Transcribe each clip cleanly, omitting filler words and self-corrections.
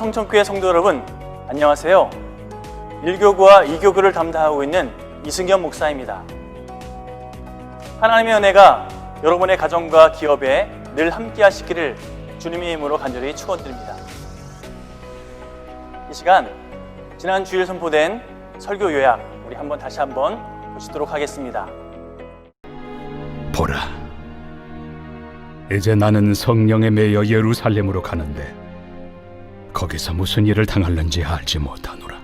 성천교회 성도 여러분, 안녕하세요. 1교구와 2교구를 담당하고 있는 이승현 목사입니다. 하나님의 은혜가 여러분의 가정과 기업에 늘 함께 하시기를 주님의 이름으로 간절히 축원드립니다. 이 시간 지난 주일 선포된 설교 요약 우리 다시 한번 보시도록 하겠습니다. 보라, 이제 나는 성령에 매여 예루살렘으로 가는데 거기서 무슨 일을 당할는지 알지 못하노라.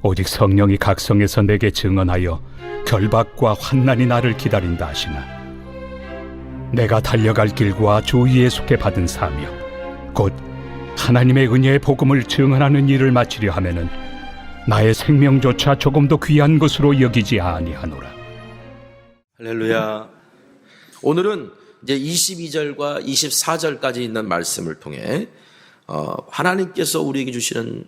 오직 성령이 각 성에서 내게 증언하여 결박과 환난이 나를 기다린다 하시나 내가 달려갈 길과 주위에 속해 받은 사명, 곧 하나님의 은혜의 복음을 증언하는 일을 마치려 하면은 나의 생명조차 조금도 귀한 것으로 여기지 아니하노라. 할렐루야. 오늘은 이제 22절과 24절까지 있는 말씀을 통해 하나님께서 우리에게 주시는,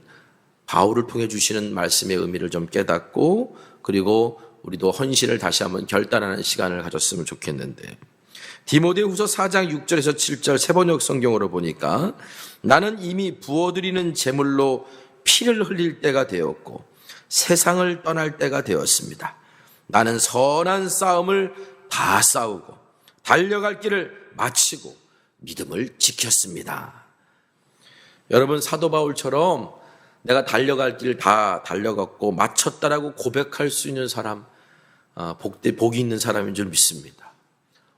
바울을 통해 주시는 말씀의 의미를 좀 깨닫고, 그리고 우리도 헌신을 다시 한번 결단하는 시간을 가졌으면 좋겠는데, 디모데후서 4장 6절에서 7절 세번역 성경으로 보니까 나는 이미 부어드리는 제물로 피를 흘릴 때가 되었고 세상을 떠날 때가 되었습니다. 나는 선한 싸움을 다 싸우고 달려갈 길을 마치고 믿음을 지켰습니다. 여러분, 사도 바울처럼 내가 달려갈 길 다 달려갔고 마쳤다라고 고백할 수 있는 사람, 복이 있는 사람인 줄 믿습니다.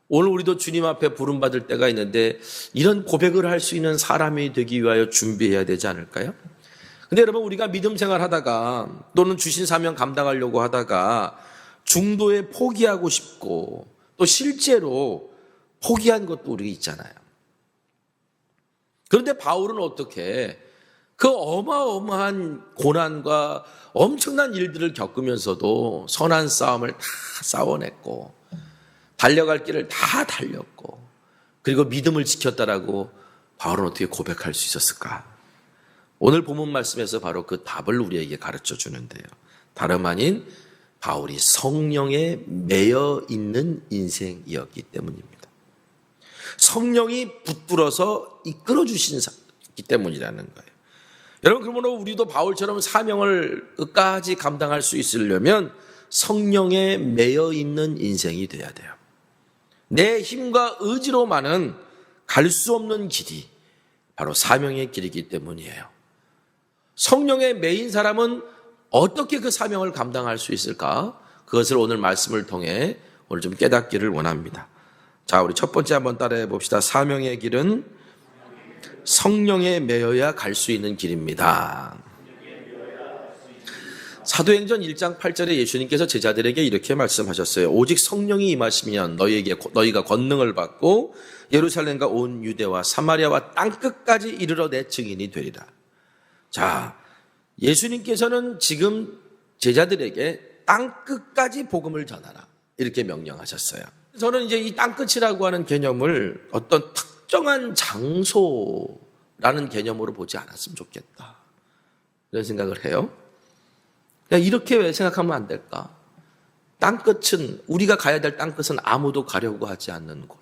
오늘 우리도 주님 앞에 부름받을 때가 있는데 이런 고백을 할 수 있는 사람이 되기 위하여 준비해야 되지 않을까요? 근데 여러분, 우리가 믿음 생활하다가 또는 주신 사명 감당하려고 하다가 중도에 포기하고 싶고 또 실제로 포기한 것도 우리 있잖아요. 그런데 바울은 어떻게 그 어마어마한 고난과 엄청난 일들을 겪으면서도 선한 싸움을 다 싸워냈고 달려갈 길을 다 달렸고 그리고 믿음을 지켰다라고 바울은 어떻게 고백할 수 있었을까? 오늘 본문 말씀에서 바로 그 답을 우리에게 가르쳐 주는데요. 다름 아닌 바울이 성령에 매여 있는 인생이었기 때문입니다. 성령이 붙들어서 이끌어 주시기 때문이라는 거예요. 여러분, 그러므로 우리도 바울처럼 사명을 끝까지 감당할 수 있으려면 성령에 매여 있는 인생이 돼야 돼요. 내 힘과 의지로만은 갈 수 없는 길이 바로 사명의 길이기 때문이에요. 성령에 매인 사람은 어떻게 그 사명을 감당할 수 있을까? 그것을 오늘 말씀을 통해 오늘 좀 깨닫기를 원합니다. 자, 우리 첫 번째 한번 따라해 봅시다. 사명의 길은 성령에 매여야 갈 수 있는 길입니다. 사도행전 1장 8절에 예수님께서 제자들에게 이렇게 말씀하셨어요. 오직 성령이 임하시면 너희가 권능을 받고 예루살렘과 온 유대와 사마리아와 땅끝까지 이르러 내 증인이 되리라. 자, 예수님께서는 지금 제자들에게 땅끝까지 복음을 전하라 이렇게 명령하셨어요. 저는 이제 이 땅끝이라고 하는 개념을 어떤 특정한 장소라는 개념으로 보지 않았으면 좋겠다, 이런 생각을 해요. 그냥 이렇게 왜 생각하면 안 될까? 땅끝은, 우리가 가야 될 땅끝은 아무도 가려고 하지 않는 곳,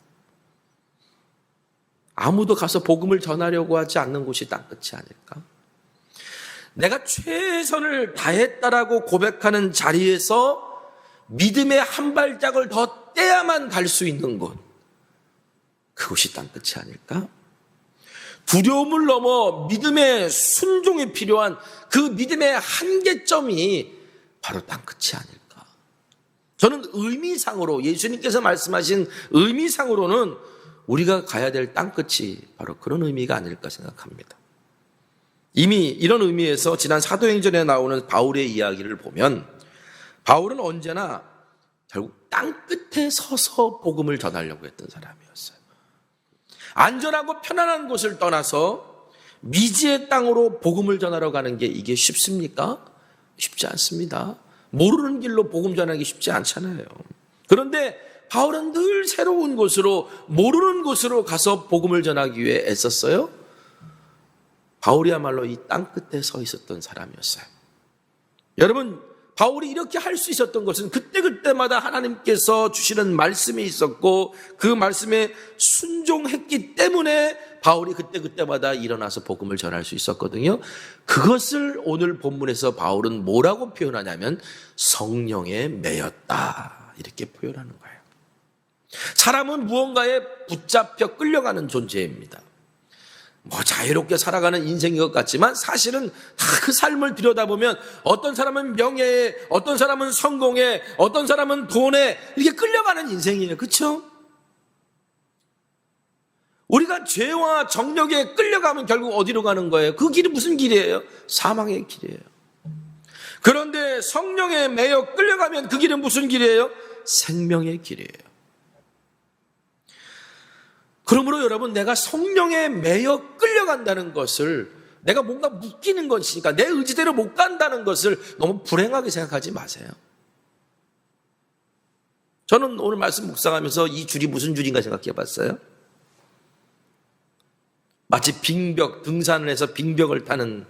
아무도 가서 복음을 전하려고 하지 않는 곳이 땅끝이 아닐까? 내가 최선을 다했다라고 고백하는 자리에서 믿음의 한 발짝을 더 떼야만 갈 수 있는 곳, 그곳이 땅끝이 아닐까? 두려움을 넘어 믿음의 순종이 필요한 그 믿음의 한계점이 바로 땅끝이 아닐까? 저는 의미상으로, 예수님께서 말씀하신 의미상으로는 우리가 가야 될 땅끝이 바로 그런 의미가 아닐까 생각합니다. 이미 이런 의미에서 지난 사도행전에 나오는 바울의 이야기를 보면 바울은 언제나 결국 땅끝에 서서 복음을 전하려고 했던 사람이었어요. 안전하고 편안한 곳을 떠나서 미지의 땅으로 복음을 전하러 가는 게 이게 쉽습니까? 쉽지 않습니다. 모르는 길로 복음 전하기 쉽지 않잖아요. 그런데 바울은 늘 새로운 곳으로, 모르는 곳으로 가서 복음을 전하기 위해 애썼어요. 바울이야말로 이 땅끝에 서 있었던 사람이었어요. 여러분, 바울이 이렇게 할 수 있었던 것은 그때그때마다 하나님께서 주시는 말씀이 있었고 그 말씀에 순종했기 때문에 바울이 그때마다 일어나서 복음을 전할 수 있었거든요. 그것을 오늘 본문에서 바울은 뭐라고 표현하냐면 성령에 매였다, 이렇게 표현하는 거예요. 사람은 무언가에 붙잡혀 끌려가는 존재입니다. 자유롭게 살아가는 인생인 것 같지만 사실은 다 그 삶을 들여다보면 어떤 사람은 명예에, 어떤 사람은 성공에, 어떤 사람은 돈에 이렇게 끌려가는 인생이에요. 그렇죠? 우리가 죄와 정욕에 끌려가면 결국 어디로 가는 거예요? 그 길이 무슨 길이에요? 사망의 길이에요. 그런데 성령에 매여 끌려가면 그 길은 무슨 길이에요? 생명의 길이에요. 그러므로 여러분, 내가 성령에 매여 끌려간다는 것을, 내가 뭔가 묶이는 것이니까 내 의지대로 못 간다는 것을 너무 불행하게 생각하지 마세요. 저는 오늘 말씀 묵상하면서 이 줄이 무슨 줄인가 생각해 봤어요. 마치 빙벽, 등산을 해서 빙벽을 타는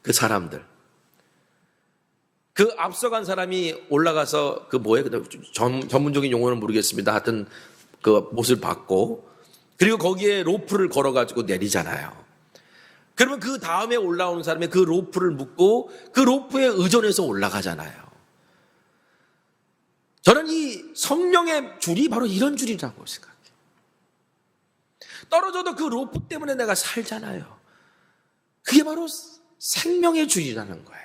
그 사람들. 그 앞서간 사람이 올라가서 전문적인 용어는 모르겠습니다. 하여튼 그 못을 받고, 그리고 거기에 로프를 걸어가지고 내리잖아요. 그러면 그 다음에 올라오는 사람이 그 로프를 묶고 그 로프에 의존해서 올라가잖아요. 저는 이 성령의 줄이 바로 이런 줄이라고 생각해요. 떨어져도 그 로프 때문에 내가 살잖아요. 그게 바로 생명의 줄이라는 거예요.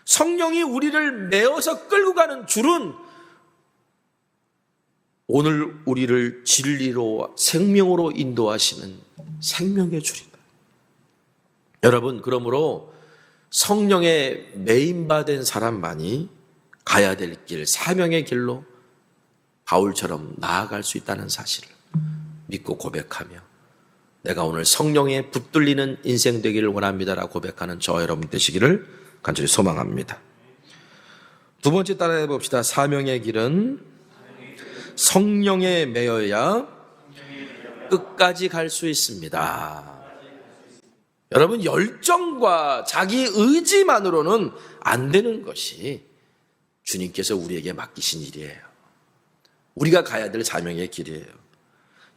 성령이 우리를 메어서 끌고 가는 줄은 오늘 우리를 진리로 생명으로 인도하시는 생명의 줄이다. 여러분, 그러므로 성령에 매인받은 사람만이 가야 될 길, 사명의 길로 바울처럼 나아갈 수 있다는 사실을 믿고 고백하며 내가 오늘 성령에 붙들리는 인생 되기를 원합니다라고 고백하는 저와 여러분 되시기를 간절히 소망합니다. 두 번째 따라해 봅시다. 사명의 길은 성령에 매여야 끝까지 갈 수 있습니다. 여러분, 열정과 자기 의지만으로는 안 되는 것이 주님께서 우리에게 맡기신 일이에요. 우리가 가야 될 사명의 길이에요.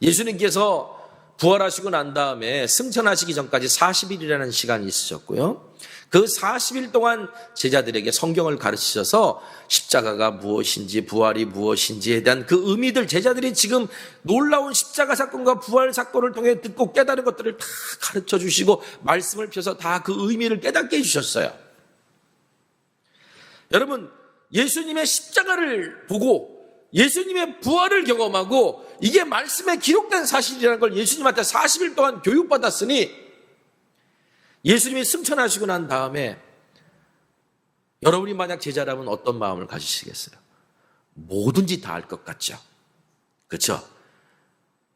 예수님께서 부활하시고 난 다음에 승천하시기 전까지 40일이라는 시간이 있으셨고요. 그 40일 동안 제자들에게 성경을 가르치셔서 십자가가 무엇인지, 부활이 무엇인지에 대한 그 의미들, 제자들이 지금 놀라운 십자가 사건과 부활 사건을 통해 듣고 깨달은 것들을 다 가르쳐 주시고 말씀을 펴서 다 그 의미를 깨닫게 해주셨어요. 여러분, 예수님의 십자가를 보고 예수님의 부활을 경험하고 이게 말씀에 기록된 사실이라는 걸 예수님한테 40일 동안 교육받았으니 예수님이 승천하시고 난 다음에 여러분이 만약 제자라면 어떤 마음을 가지시겠어요? 뭐든지 다 할 것 같죠? 그렇죠?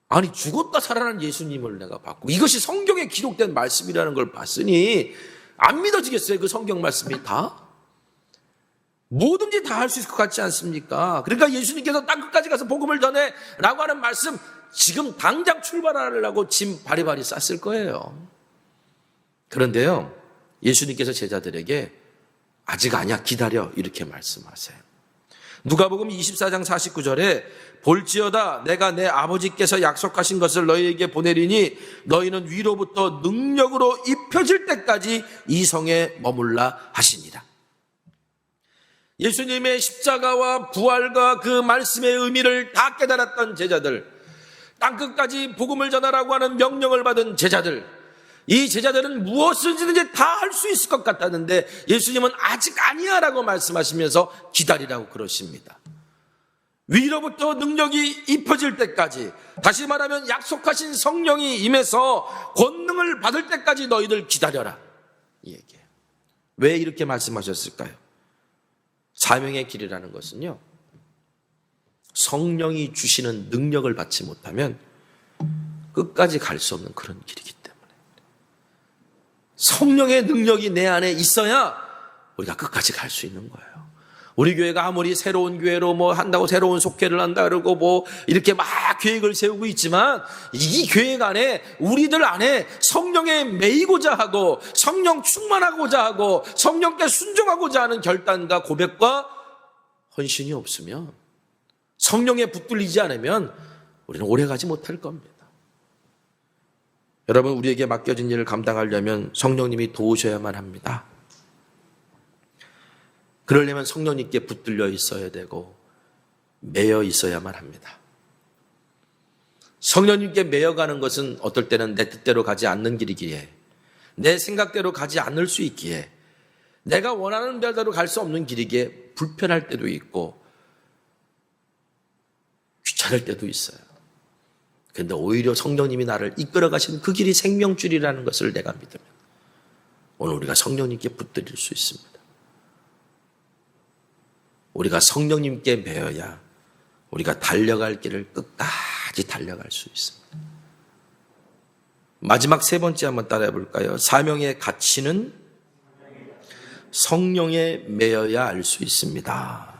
아니, 죽었다 살아난 예수님을 내가 봤고 이것이 성경에 기록된 말씀이라는 걸 봤으니 안 믿어지겠어요? 그 성경 말씀이 다? 뭐든지 다 할 수 있을 것 같지 않습니까? 그러니까 예수님께서 땅끝까지 가서 복음을 전해 라고 하는 말씀, 지금 당장 출발하려고 짐 바리바리 쌌을 거예요. 그런데요, 예수님께서 제자들에게 아직 아니야, 기다려, 이렇게 말씀하세요. 누가복음 24장 49절에 볼지어다 내가 내 아버지께서 약속하신 것을 너희에게 보내리니 너희는 위로부터 능력으로 입혀질 때까지 이 성에 머물라 하시니라. 예수님의 십자가와 부활과 그 말씀의 의미를 다 깨달았던 제자들, 땅끝까지 복음을 전하라고 하는 명령을 받은 제자들, 이 제자들은 무엇이든지 다 할 수 있을 것 같았는데 예수님은 아직 아니야 라고 말씀하시면서 기다리라고 그러십니다. 위로부터 능력이 입혀질 때까지, 다시 말하면 약속하신 성령이 임해서 권능을 받을 때까지 너희들 기다려라, 이 얘기예요. 왜 이렇게 말씀하셨을까요? 사명의 길이라는 것은요, 성령이 주시는 능력을 받지 못하면 끝까지 갈 수 없는 그런 길이기 때문에 성령의 능력이 내 안에 있어야 우리가 끝까지 갈 수 있는 거예요. 우리 교회가 아무리 새로운 교회로 뭐 한다고 새로운 속회를 한다 그러고 뭐 이렇게 막 계획을 세우고 있지만 이 계획 안에 우리들 안에 성령에 매이고자 하고 성령 충만하고자 하고 성령께 순종하고자 하는 결단과 고백과 헌신이 없으면, 성령에 붙들리지 않으면 우리는 오래 가지 못할 겁니다. 여러분, 우리에게 맡겨진 일을 감당하려면 성령님이 도우셔야만 합니다. 그러려면 성령님께 붙들려 있어야 되고 매여 있어야만 합니다. 성령님께 매여가는 것은 어떨 때는 내 뜻대로 가지 않는 길이기에, 내 생각대로 가지 않을 수 있기에, 내가 원하는 대로 갈 수 없는 길이기에 불편할 때도 있고 귀찮을 때도 있어요. 그런데 오히려 성령님이 나를 이끌어 가시는 그 길이 생명줄이라는 것을 내가 믿으면 오늘 우리가 성령님께 붙들릴 수 있습니다. 우리가 성령님께 매여야 우리가 달려갈 길을 끝까지 달려갈 수 있습니다. 마지막 세 번째 한번 따라해 볼까요? 사명의 가치는 성령에 매여야 알 수 있습니다.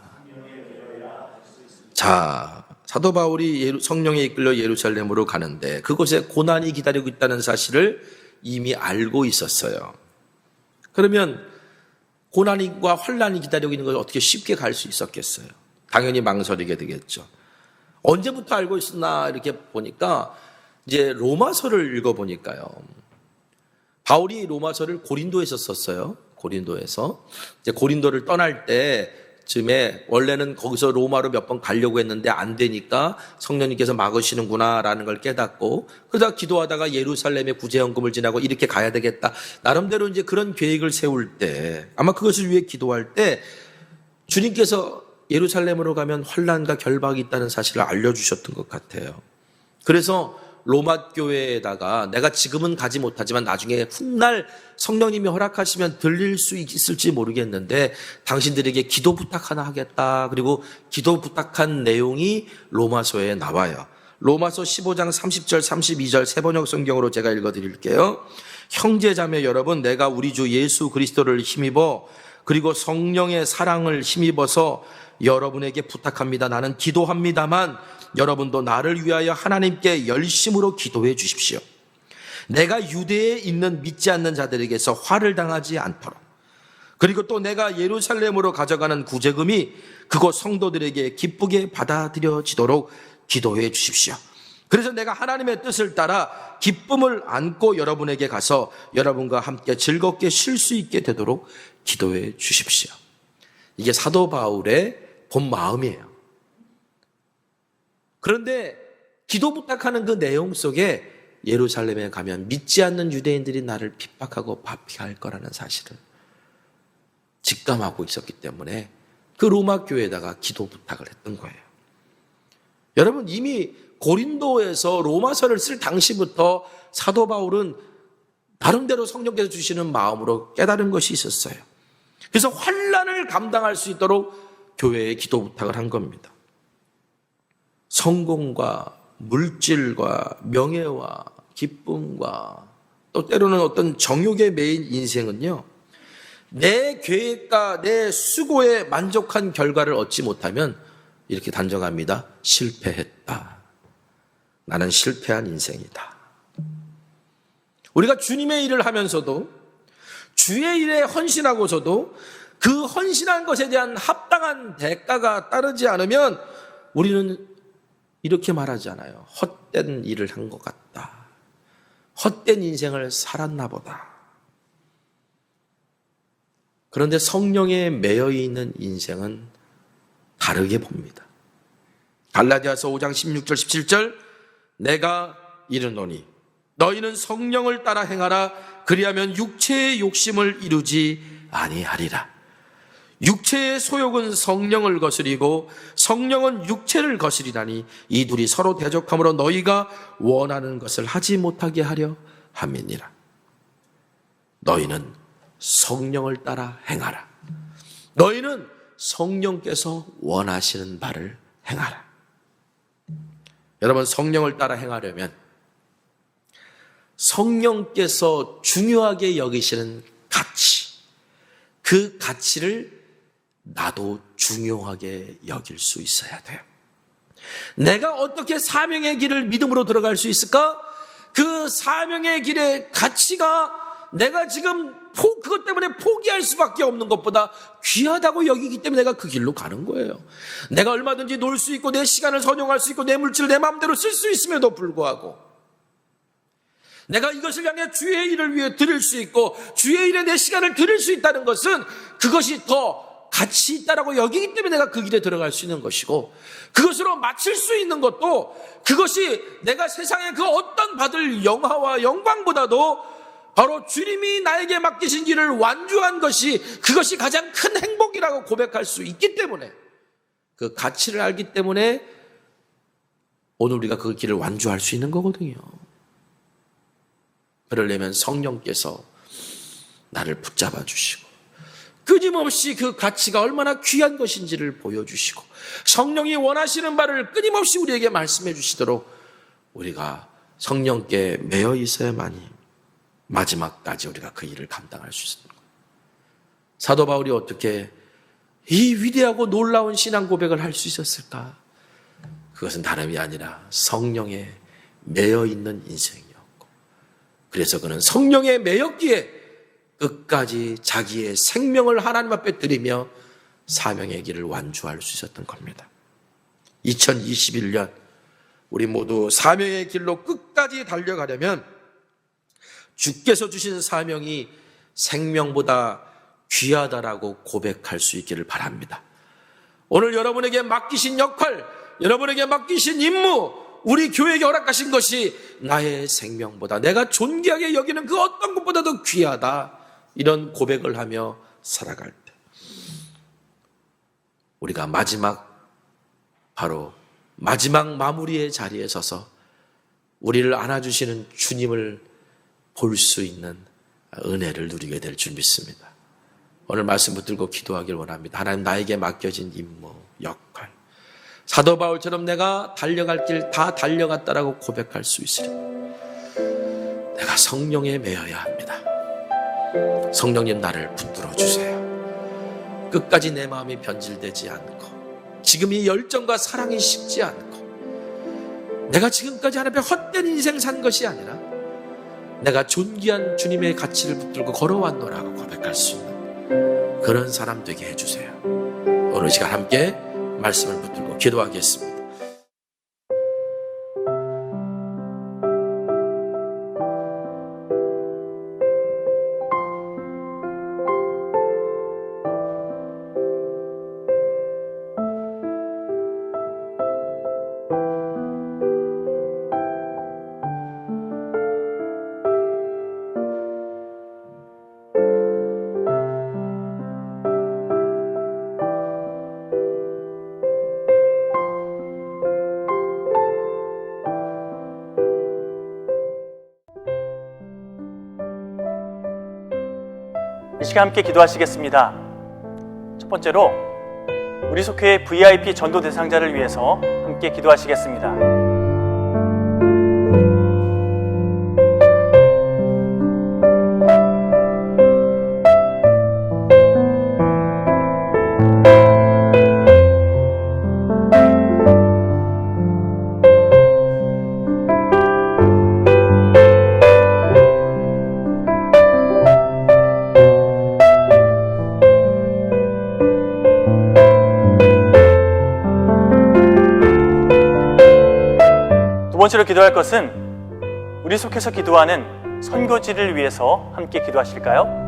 자, 사도 바울이 성령에 이끌려 예루살렘으로 가는데 그곳에 고난이 기다리고 있다는 사실을 이미 알고 있었어요. 그러면 고난과 환난이 기다리고 있는 걸 어떻게 쉽게 갈 수 있었겠어요? 당연히 망설이게 되겠죠. 언제부터 알고 있었나 이렇게 보니까 이제 로마서를 읽어보니까요. 바울이 로마서를 고린도에서 썼어요. 고린도에서. 이제 고린도를 떠날 때쯤에 원래는 거기서 로마로 몇 번 가려고 했는데 안 되니까 성령님께서 막으시는구나라는 걸 깨닫고 그러다 기도하다가 예루살렘에 구제연금을 지나고 이렇게 가야 되겠다. 나름대로 이제 그런 계획을 세울 때 아마 그것을 위해 기도할 때 주님께서 예루살렘으로 가면 환난과 결박이 있다는 사실을 알려주셨던 것 같아요. 그래서 로마 교회에다가 내가 지금은 가지 못하지만 나중에 훗날 성령님이 허락하시면 들릴 수 있을지 모르겠는데 당신들에게 기도 부탁 하나 하겠다. 그리고 기도 부탁한 내용이 로마서에 나와요. 로마서 15장 30절 32절 세번역 성경으로 제가 읽어드릴게요. 형제자매 여러분, 내가 우리 주 예수 그리스도를 힘입어 그리고 성령의 사랑을 힘입어서 여러분에게 부탁합니다. 나는 기도합니다만 여러분도 나를 위하여 하나님께 열심으로 기도해 주십시오. 내가 유대에 있는 믿지 않는 자들에게서 화를 당하지 않도록, 그리고 또 내가 예루살렘으로 가져가는 구제금이 그곳 성도들에게 기쁘게 받아들여지도록 기도해 주십시오. 그래서 내가 하나님의 뜻을 따라 기쁨을 안고 여러분에게 가서 여러분과 함께 즐겁게 쉴 수 있게 되도록 기도해 주십시오. 이게 사도 바울의 본 마음이에요. 그런데 기도 부탁하는 그 내용 속에 예루살렘에 가면 믿지 않는 유대인들이 나를 핍박하고 박해할 거라는 사실을 직감하고 있었기 때문에 그 로마 교회에다가 기도 부탁을 했던 거예요. 여러분, 이미 고린도에서 로마서를 쓸 당시부터 사도 바울은 나름대로 성령께서 주시는 마음으로 깨달은 것이 있었어요. 그래서 환난을 감당할 수 있도록 교회에 기도 부탁을 한 겁니다. 성공과 물질과 명예와 기쁨과 또 때로는 어떤 정욕에 매인 인생은요, 내 계획과 내 수고에 만족한 결과를 얻지 못하면 이렇게 단정합니다. 실패했다. 나는 실패한 인생이다. 우리가 주님의 일을 하면서도 주의 일에 헌신하고서도 그 헌신한 것에 대한 합당한 대가가 따르지 않으면 우리는 이렇게 말하잖아요. 헛된 일을 한 것 같다. 헛된 인생을 살았나 보다. 그런데 성령에 매여 있는 인생은 다르게 봅니다. 갈라디아서 5장 16절 17절 내가 이르노니 너희는 성령을 따라 행하라. 그리하면 육체의 욕심을 이루지 아니하리라. 육체의 소욕은 성령을 거스리고 성령은 육체를 거스리나니 이 둘이 서로 대적함으로 너희가 원하는 것을 하지 못하게 하려 함이니라. 너희는 성령을 따라 행하라. 너희는 성령께서 원하시는 바를 행하라. 여러분, 성령을 따라 행하려면 성령께서 중요하게 여기시는 가치, 그 가치를 나도 중요하게 여길 수 있어야 돼요. 내가 어떻게 사명의 길을 믿음으로 들어갈 수 있을까? 그 사명의 길의 가치가 내가 지금 그것 때문에 포기할 수밖에 없는 것보다 귀하다고 여기기 때문에 내가 그 길로 가는 거예요. 내가 얼마든지 놀 수 있고 내 시간을 선용할 수 있고 내 물질을 내 마음대로 쓸 수 있음에도 불구하고 내가 이것을 향해 주의 일을 위해 드릴 수 있고 주의 일에 내 시간을 드릴 수 있다는 것은 그것이 더 가치 있다라고 여기기 때문에 내가 그 길에 들어갈 수 있는 것이고, 그것으로 마칠 수 있는 것도 그것이 내가 세상의 그 어떤 받을 영화와 영광보다도 바로 주님이 나에게 맡기신 길을 완주한 것이, 그것이 가장 큰 행복이라고 고백할 수 있기 때문에, 그 가치를 알기 때문에 오늘 우리가 그 길을 완주할 수 있는 거거든요. 그러려면 성령께서 나를 붙잡아 주시고 끊임없이 그 가치가 얼마나 귀한 것인지를 보여주시고 성령이 원하시는 바를 끊임없이 우리에게 말씀해 주시도록 우리가 성령께 매여 있어야만이 마지막까지 우리가 그 일을 감당할 수 있습니다. 사도 바울이 어떻게 이 위대하고 놀라운 신앙 고백을 할 수 있었을까? 그것은 다름이 아니라 성령에 매여 있는 인생이었고, 그래서 그는 성령에 매였기에 끝까지 자기의 생명을 하나님 앞에 드리며 사명의 길을 완주할 수 있었던 겁니다. 2021년 우리 모두 사명의 길로 끝까지 달려가려면 주께서 주신 사명이 생명보다 귀하다라고 고백할 수 있기를 바랍니다. 오늘 여러분에게 맡기신 역할, 여러분에게 맡기신 임무, 우리 교회에게 허락하신 것이 나의 생명보다, 내가 존귀하게 여기는 그 어떤 것보다도 귀하다, 이런 고백을 하며 살아갈 때 우리가 바로 마지막 마무리의 자리에 서서 우리를 안아주시는 주님을 볼 수 있는 은혜를 누리게 될 줄 믿습니다. 오늘 말씀 붙들고 기도하길 원합니다. 하나님, 나에게 맡겨진 임무, 역할, 사도 바울처럼 내가 달려갈 길 다 달려갔다라고 고백할 수 있으려면 내가 성령에 매여야 합니다. 성령님, 나를 붙들어 주세요. 끝까지 내 마음이 변질되지 않고 지금 이 열정과 사랑이 식지 않고 내가 지금까지 하나님 앞에 헛된 인생 산 것이 아니라 내가 존귀한 주님의 가치를 붙들고 걸어왔노라고 고백할 수 있는 그런 사람 되게 해주세요. 오늘 시간 함께 말씀을 붙들고 기도하겠습니다. 이 시간 함께 기도하시겠습니다. 첫 번째로 우리 속회의 VIP 전도 대상자를 위해서 함께 기도하시겠습니다. 두 번째로 기도할 것은 우리 속해서 기도하는 선교지를 위해서 함께 기도하실까요?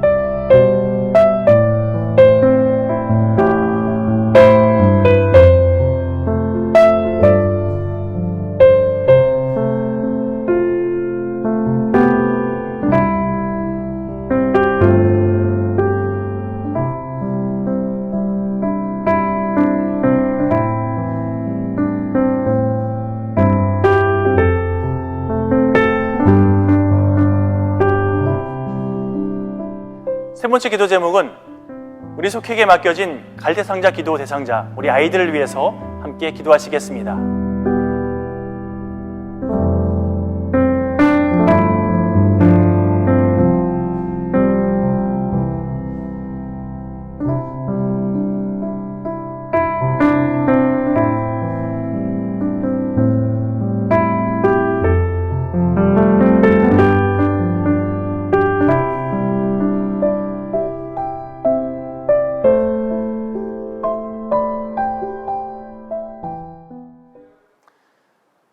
세 번째 기도 제목은 우리 속회에게 맡겨진 갈대상자 기도 대상자, 우리 아이들을 위해서 함께 기도하시겠습니다.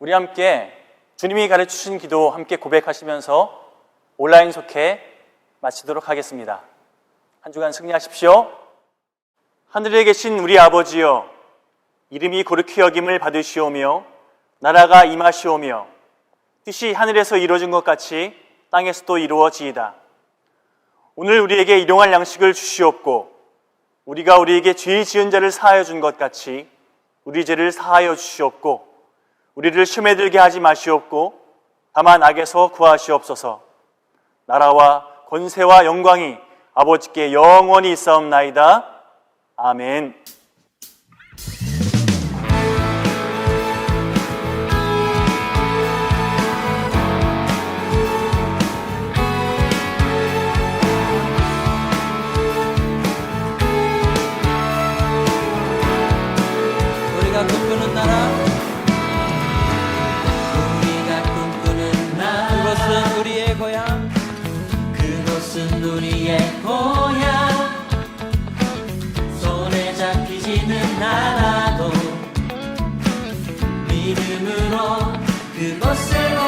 우리 함께 주님이 가르치신 기도 함께 고백하시면서 온라인 속회 마치도록 하겠습니다. 한 주간 승리하십시오. 하늘에 계신 우리 아버지여, 이름이 거룩히 여김을 받으시오며 나라가 임하시오며 뜻이 하늘에서 이루어진 것 같이 땅에서도 이루어지이다. 오늘 우리에게 일용할 양식을 주시옵고 우리가 우리에게 죄 지은 자를 사하여 준 것 같이 우리 죄를 사하여 주시옵고 우리를 시험에 들게 하지 마시옵고 다만 악에서 구하시옵소서. 나라와 권세와 영광이 아버지께 영원히 있사옵나이다. 아멘. 우리가 꿈꾸는 나라, 우리가 꿈꾸는 나라, 그것은 우리의 고향, 그것은 우리의 고향. 손에 잡히지는 않아도 믿음으로 그곳을